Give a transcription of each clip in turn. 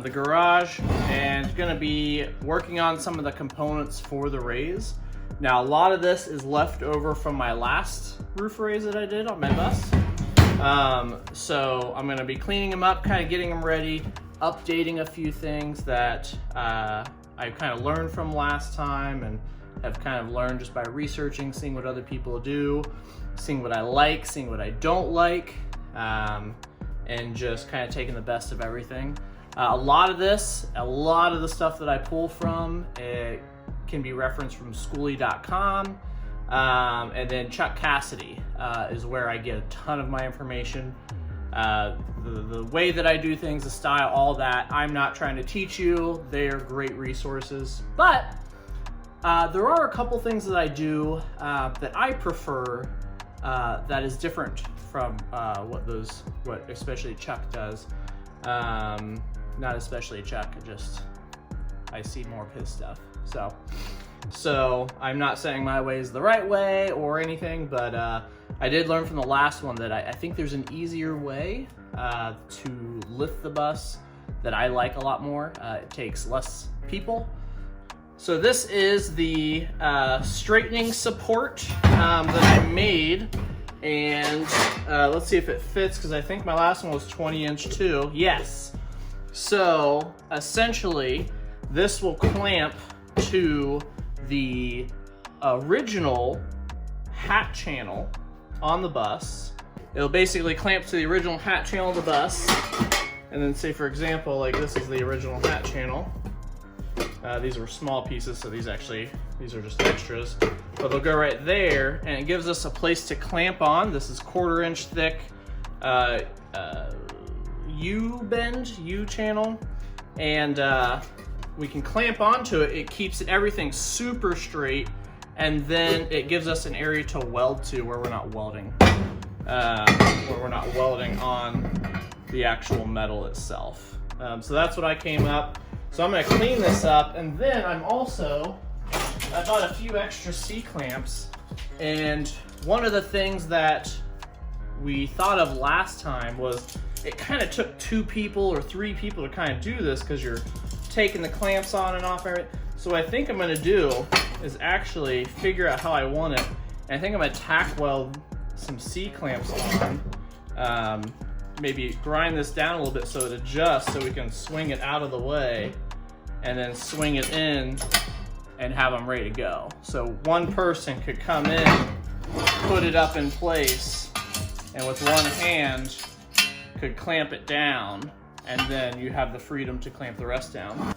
the garage, and gonna be working on some of the components for the raise. Now, a lot of this is left over from my last roof raise that I did on my bus. So I'm gonna be cleaning them up, kind of getting them ready, updating a few things that I kind of learned from last time and have kind of learned just by researching, seeing what other people do, seeing what I like, seeing what I don't like, and just kind of taking the best of everything. A lot of the stuff that I pull from, it can be referenced from Skoolie.com, and then Chuck Cassidy is where I get a ton of my information. The way that I do things, the style, all that, I'm not trying to teach you. They are great resources, but there are a couple things that I do that I prefer that is different from what especially Chuck does. Not especially Chuck, I see more of his stuff. So I'm not saying my way is the right way or anything, but I did learn from the last one that I think there's an easier way to lift the bus that I like a lot more. It takes less people. So this is the straightening support that I made, and let's see if it fits, because I think my last one was 20-inch too. Yes. So essentially, this will clamp to the original hat channel on the bus. It'll basically clamp to the original hat channel of the bus, and then say, for example, like this is the original hat channel. These were small pieces, so these are just extras, but they'll go right there, and it gives us a place to clamp on. This is 1/4 inch thick U channel, and we can clamp onto it. It keeps everything super straight, and then it gives us an area to weld to where we're not welding, on the actual metal itself. So that's what I came up. So I'm gonna clean this up, and then I bought a few extra C-clamps, and one of the things that we thought of last time was it kind of took 2 people or 3 people to kind of do this, because you're taking the clamps on and off everything. So what I think I'm gonna do is actually figure out how I want it, and I think I'm gonna tack weld some C-clamps on. Maybe grind this down a little bit so it adjusts, so we can swing it out of the way and then swing it in and have them ready to go. So one person could come in, put it up in place, and with one hand could clamp it down, and then you have the freedom to clamp the rest down.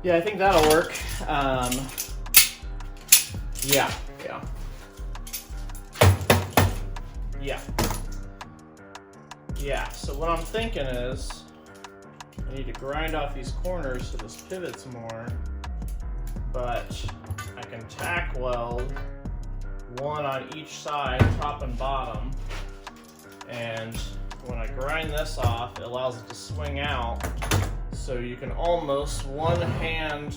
Yeah, I think that'll work. Yeah, so what I'm thinking is I need to grind off these corners so this pivots more, but I can tack weld one on each side, top and bottom, and when I grind this off, it allows it to swing out. So you can almost one hand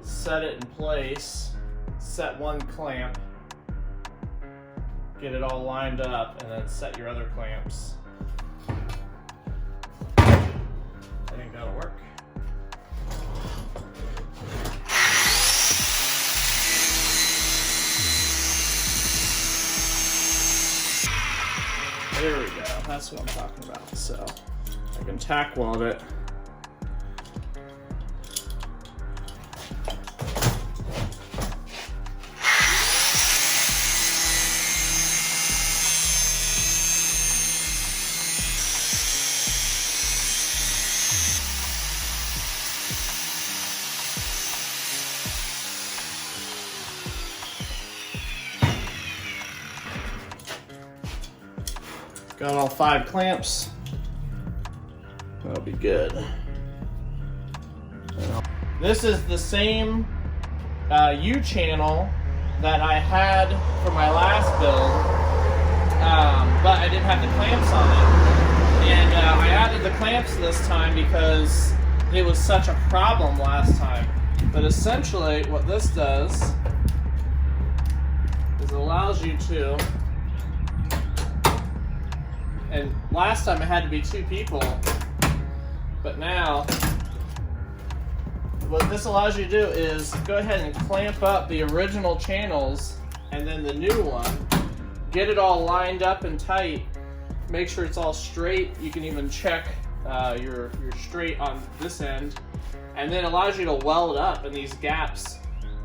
set it in place, set one clamp, get it all lined up, and then set your other clamps. I think that'll work. There we go, that's what I'm talking about. So I can tack weld it. Got all 5 clamps. That'll be good. This is the same U-channel that I had for my last build, but I didn't have the clamps on it. And I added the clamps this time because it was such a problem last time. But essentially what this does is it allows you to, and last time it had to be 2 people, but now what this allows you to do is go ahead and clamp up the original channels and then the new one, get it all lined up and tight, make sure it's all straight. You can even check your straight on this end, and then allows you to weld up, and these gaps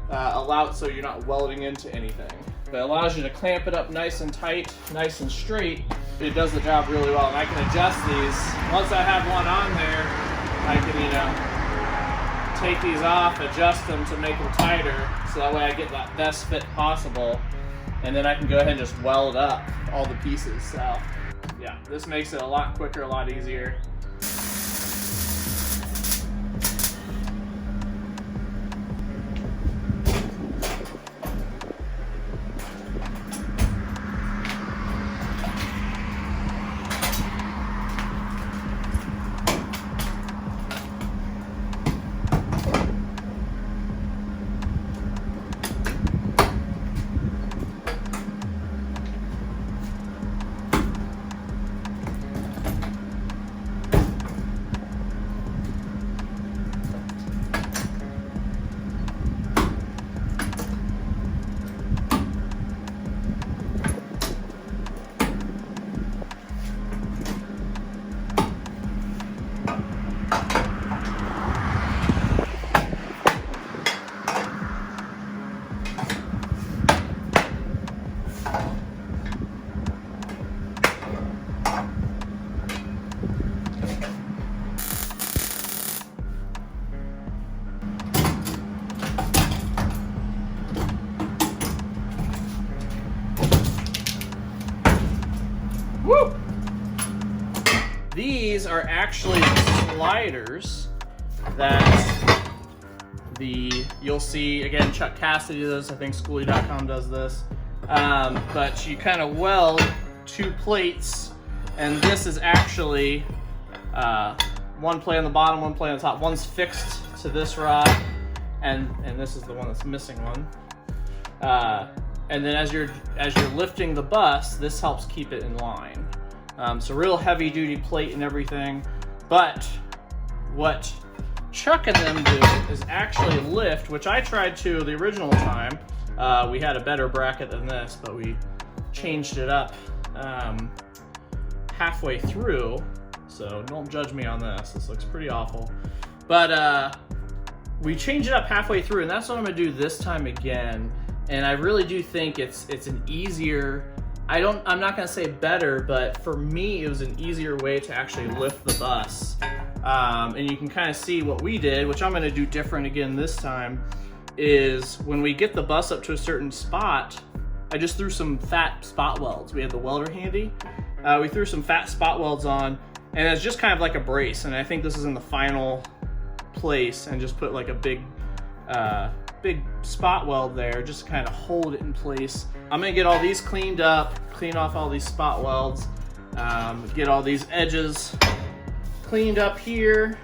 allow it so you're not welding into anything. But it allows you to clamp it up nice and tight, nice and straight. It does the job really well, and I can adjust these. Once I have one on there, I can, you know, take these off, adjust them to make them tighter, so that way I get that best fit possible, and then I can go ahead and just weld up all the pieces. So yeah, this makes it a lot quicker, a lot easier. Woo! These are actually sliders that you'll see, again, Chuck Cassidy does, I think Skoolie.com does this, but you kind of weld 2 plates, and this is actually one plate on the bottom, one plate on the top. One's fixed to this rod, and this is the one that's missing one. And then as you're lifting the bus, this helps keep it in line. So real heavy duty plate and everything. But what Chuck and them do is actually lift, which I tried to the original time. We had a better bracket than this, but we changed it up halfway through. So don't judge me on this. This looks pretty awful. But we changed it up halfway through, and that's what I'm gonna do this time again. And I really do think it's an easier, I'm not gonna say better, but for me it was an easier way to actually lift the bus. And you can kind of see what we did, which I'm gonna do different again this time, is when we get the bus up to a certain spot, I just threw some fat spot welds. We had the welder handy. We threw some fat spot welds on, and it's just kind of like a brace. And I think this is in the final place, and just put like a big spot weld there just to kind of hold it in place. I'm gonna get all these cleaned up, clean off all these spot welds, get all these edges cleaned up here.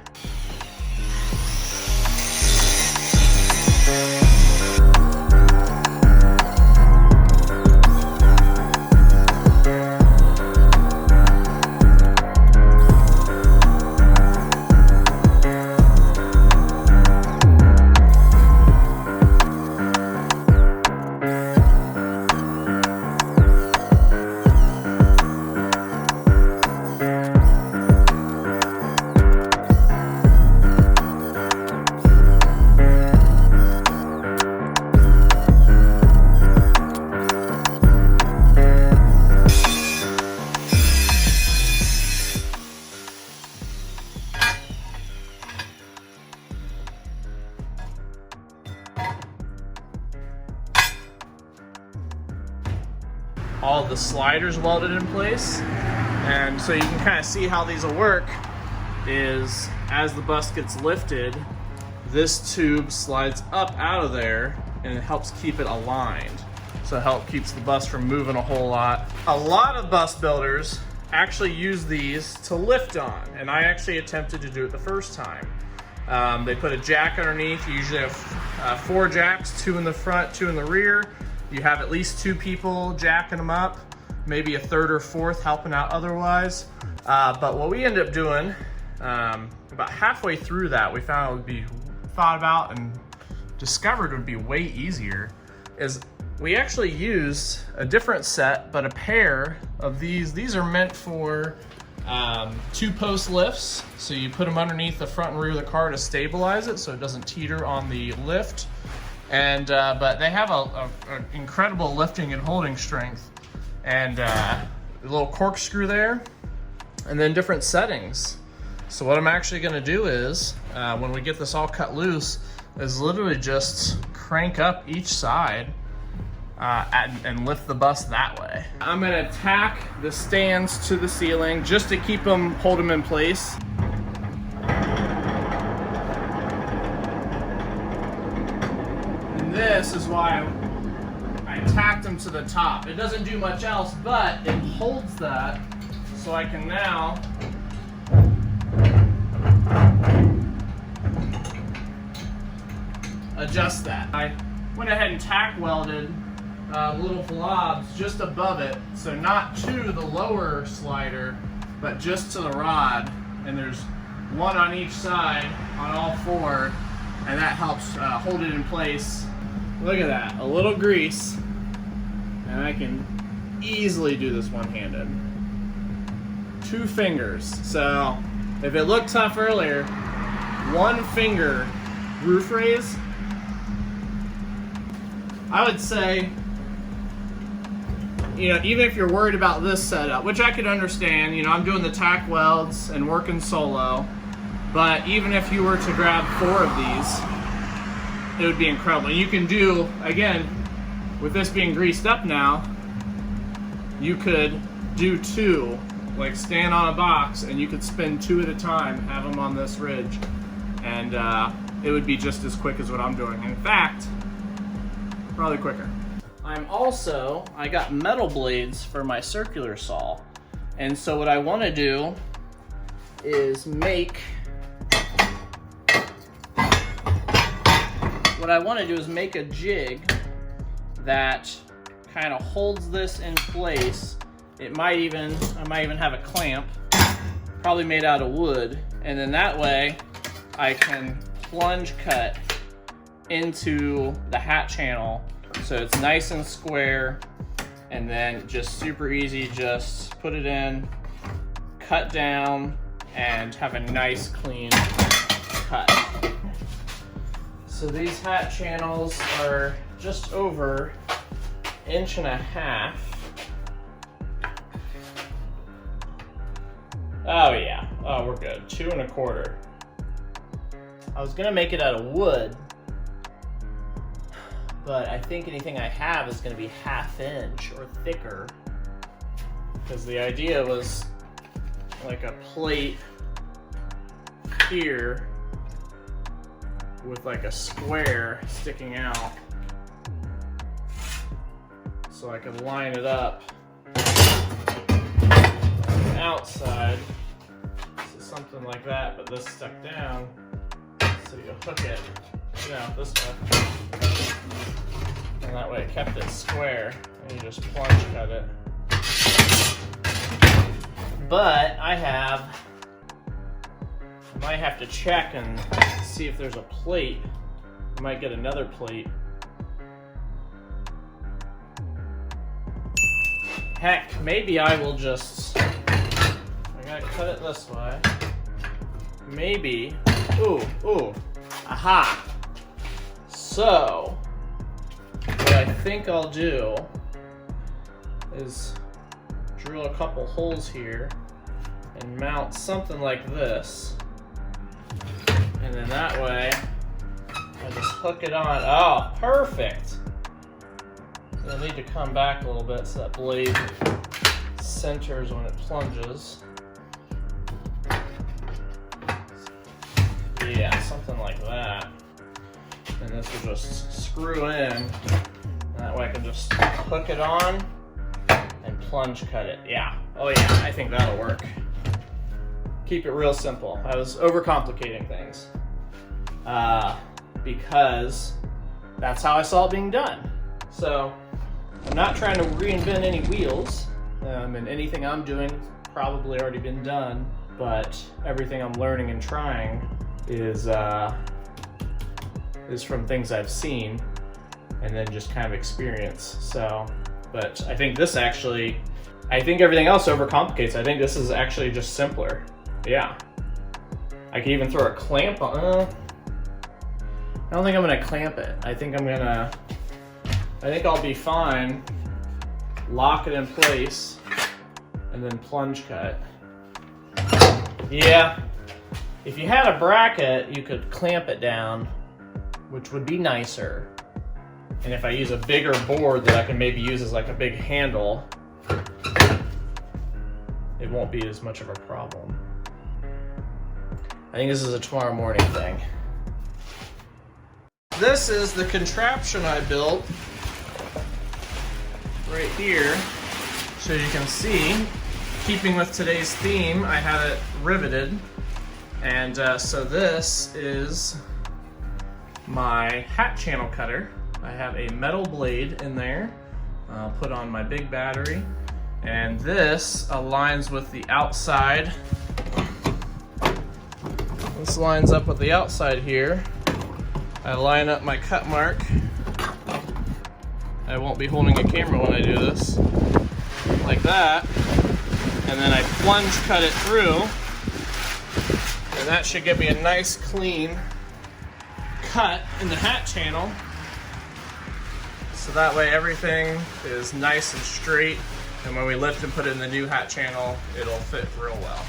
All the sliders welded in place, And so you can kind of see how these will work is as the bus gets lifted, this tube slides up out of there and it helps keep it aligned. So it keeps the bus from moving a whole lot. A lot of bus builders actually use these to lift on, and I actually attempted to do it the first time. They put a jack underneath. You usually have 4 jacks, 2 in the front, 2 in the rear. You have at least 2 people jacking them up, maybe a 3rd or 4th helping out otherwise. But what we ended up doing, about halfway through that, we found it would be thought about and discovered would be way easier, is we actually used a different set, but a pair of these. These are meant for 2-post lifts. So you put them underneath the front and rear of the car to stabilize it so it doesn't teeter on the lift. And but they have an incredible lifting and holding strength, and a little corkscrew there, and then different settings. So what I'm actually gonna do is, when we get this all cut loose, is literally just crank up each side and lift the bus that way. I'm gonna tack the stands to the ceiling just to hold them in place. And this is why I tacked them to the top. It doesn't do much else, but it holds that, so I can now adjust that. I went ahead and tack welded little blobs just above it, so not to the lower slider, but just to the rod, and there's 1 on each side on all 4, and that helps hold it in place. Look at that, a little grease, and I can easily do this one-handed. 2 fingers. So if it looked tough earlier, 1 finger roof raise, I would say, you know, even if you're worried about this setup, which I could understand, you know, I'm doing the tack welds and working solo, but even if you were to grab 4 of these, it would be incredible. You can do, again, with this being greased up now, you could do 2, like stand on a box, and you could spin 2 at a time, have them on this ridge, and it would be just as quick as what I'm doing. In fact, probably quicker. I got metal blades for my circular saw. And so what I want to do is make a jig that kind of holds this in place. I might even have a clamp, probably made out of wood, and then that way I can plunge cut into the hat channel so it's nice and square, and then just super easy, just put it in, cut down, and have a nice clean cut. So these hat channels are just over 1.5 inches. Oh yeah, oh we're good, 2.25. I was gonna make it out of wood, but I think anything I have is gonna be 1/2 inch or thicker, because the idea was like a plate here with like a square sticking out, so I could line it up on the outside. So something like that, but this stuck down, so you hook it, you know, this way. And that way it kept it square, and you just plunge cut it. But I might have to check and see if there's a plate. I might get another plate. Heck, maybe I will just, I gotta cut it this way. Maybe, ooh, aha. So, what I think I'll do is drill a couple holes here and mount something like this. And then that way, I just hook it on. Oh, perfect. It'll need to come back a little bit so that blade centers when it plunges. Yeah, something like that. And this will just screw in. That way I can just hook it on and plunge cut it. Yeah. Oh yeah, I think that'll work. Keep it real simple. I was overcomplicating things. Because that's how I saw it being done. So I'm not trying to reinvent any wheels. And anything I'm doing has probably already been done, but everything I'm learning and trying is from things I've seen and then just kind of experience. So, but I think this actually, I think everything else overcomplicates. I think this is actually just simpler. Yeah. I can even throw a clamp on. I don't think I'm gonna clamp it. I think I'll be fine. Lock it in place and then plunge cut. Yeah. If you had a bracket, you could clamp it down, which would be nicer. And if I use a bigger board that I can maybe use as like a big handle, it won't be as much of a problem. I think this is a tomorrow morning thing. This is the contraption I built right here. So you can see, keeping with today's theme, I have it riveted. And so this is my hat channel cutter. I have a metal blade in there. I'll put on my big battery. And this aligns with the outside. This lines up with the outside here. I line up my cut mark. I won't be holding a camera when I do this. Like that. And then I plunge cut it through. And that should give me a nice clean cut in the hat channel. So that way everything is nice and straight. And when we lift and put it in the new hat channel, it'll fit real well.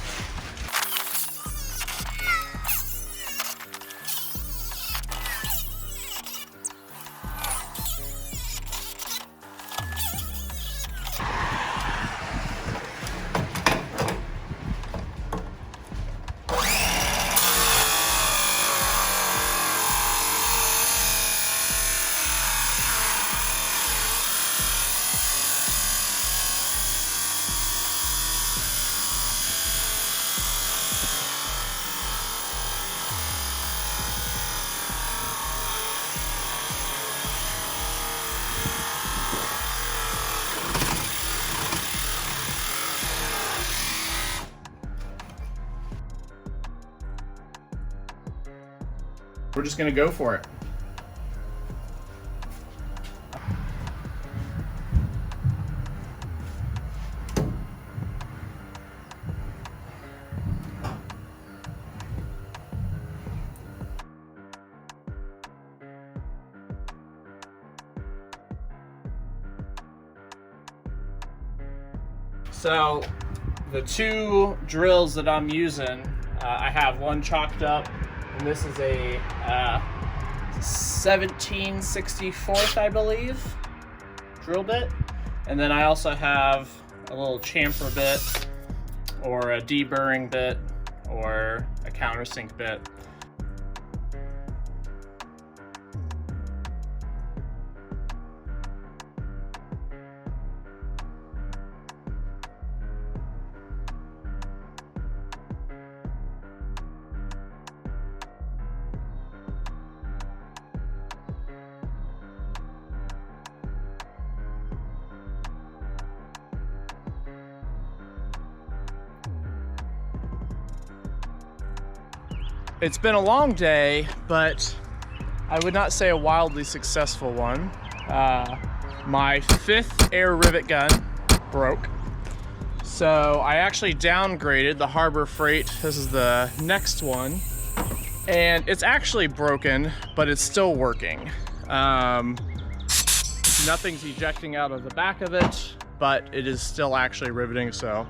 We're just gonna go for it. So the two drills that I'm using, I have one chalked up, and this is a 17/64, I believe, drill bit. And then I also have a little chamfer bit, or a deburring bit, or a countersink bit. It's been a long day, but I would not say a wildly successful one. My 5th air rivet gun broke. So I actually downgraded the Harbor Freight. This is the next one. And it's actually broken, but it's still working. Nothing's ejecting out of the back of it, but it is still actually riveting, so